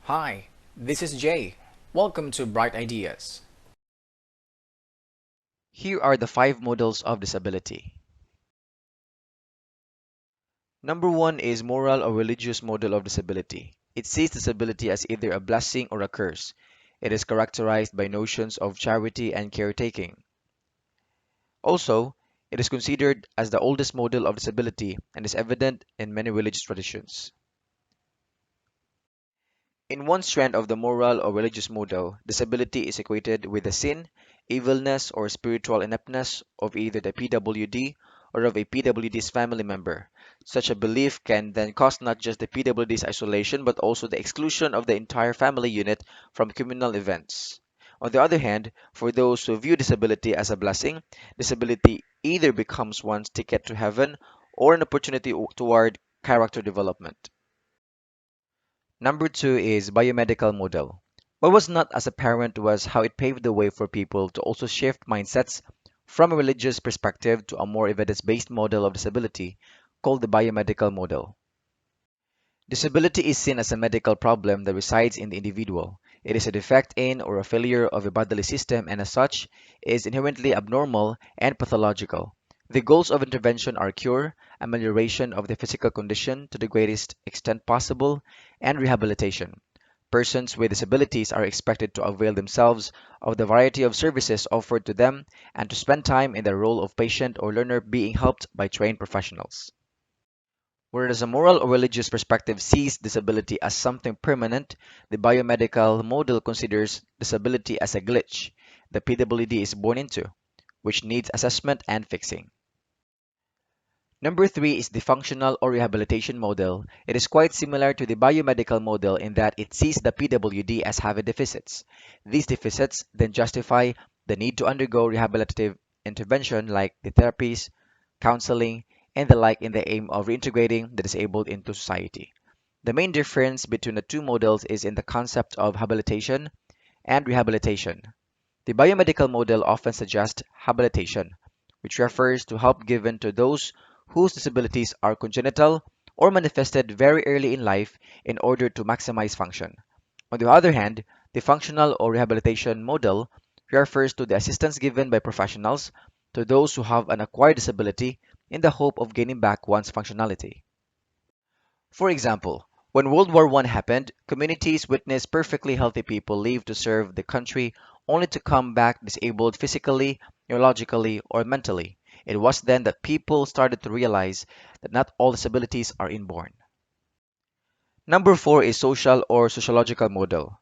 Hi, this is Jay. Welcome to Bright Ideas. Here are the 5 models of disability. Number 1 is moral or religious model of disability. It sees disability as either a blessing or a curse. It is characterized by notions of charity and caretaking. Also, it is considered as the oldest model of disability and is evident in many religious traditions. In one strand of the moral or religious model, disability is equated with the sin, evilness, or spiritual ineptness of either the PWD or of a PWD's family member. Such a belief can then cause not just the PWD's isolation but also the exclusion of the entire family unit from communal events. On the other hand, for those who view disability as a blessing, disability either becomes one's ticket to heaven or an opportunity toward character development. Number 2 is Biomedical Model. What was not as apparent was how it paved the way for people to also shift mindsets from a religious perspective to a more evidence-based model of disability called the Biomedical Model. Disability is seen as a medical problem that resides in the individual. It is a defect in or a failure of a bodily system and as such is inherently abnormal and pathological. The goals of intervention are cure, amelioration of the physical condition to the greatest extent possible, and rehabilitation. Persons with disabilities are expected to avail themselves of the variety of services offered to them and to spend time in the role of patient or learner being helped by trained professionals. Whereas a moral or religious perspective sees disability as something permanent, the biomedical model considers disability as a glitch the PWD is born into, which needs assessment and fixing. Number 3 is the functional or rehabilitation model. It is quite similar to the biomedical model in that it sees the PWD as having deficits. These deficits then justify the need to undergo rehabilitative intervention like the therapies, counseling, and the like in the aim of reintegrating the disabled into society. The main difference between the two models is in the concept of habilitation and rehabilitation. The biomedical model often suggests habilitation, which refers to help given to those whose disabilities are congenital or manifested very early in life in order to maximize function. On the other hand, the functional or rehabilitation model refers to the assistance given by professionals to those who have an acquired disability in the hope of gaining back one's functionality. For example, when World War I happened, communities witnessed perfectly healthy people leave to serve the country only to come back disabled physically, neurologically, or mentally. It was then that people started to realize that not all disabilities are inborn. Number 4 is social or sociological model.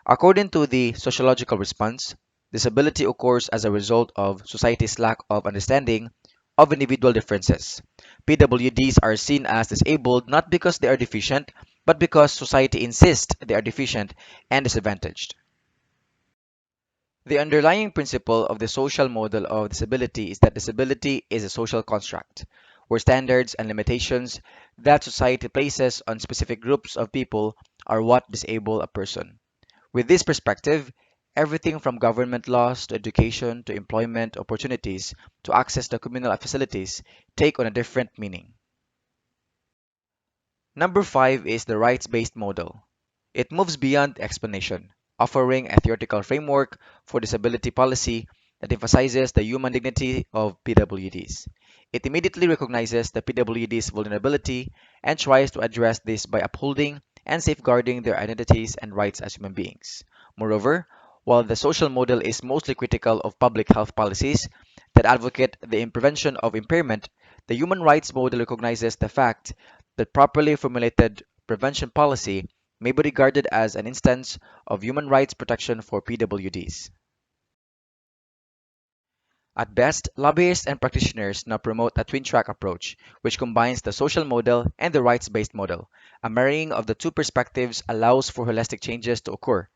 According to the sociological response, disability occurs as a result of society's lack of understanding of individual differences. PWDs are seen as disabled not because they are deficient, but because society insists they are deficient and disadvantaged. The underlying principle of the social model of disability is that disability is a social construct, where standards and limitations that society places on specific groups of people are what disable a person. With this perspective, everything from government laws to education to employment opportunities to access to communal facilities take on a different meaning. Number 5 is the rights-based model. It moves beyond explanation, offering a theoretical framework for disability policy that emphasizes the human dignity of PWDs. It immediately recognizes the PWDs' vulnerability and tries to address this by upholding and safeguarding their identities and rights as human beings. Moreover, while the social model is mostly critical of public health policies that advocate the prevention of impairment, the human rights model recognizes the fact that properly formulated prevention policy may be regarded as an instance of human rights protection for PWDs. At best, lobbyists and practitioners now promote a twin-track approach, which combines the social model and the rights-based model. A marrying of the two perspectives allows for holistic changes to occur,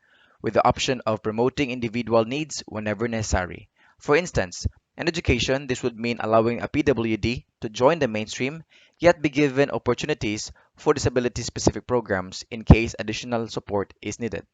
with the option of promoting individual needs whenever necessary. For instance, in education, this would mean allowing a PWD to join the mainstream, yet be given opportunities for disability-specific programs in case additional support is needed.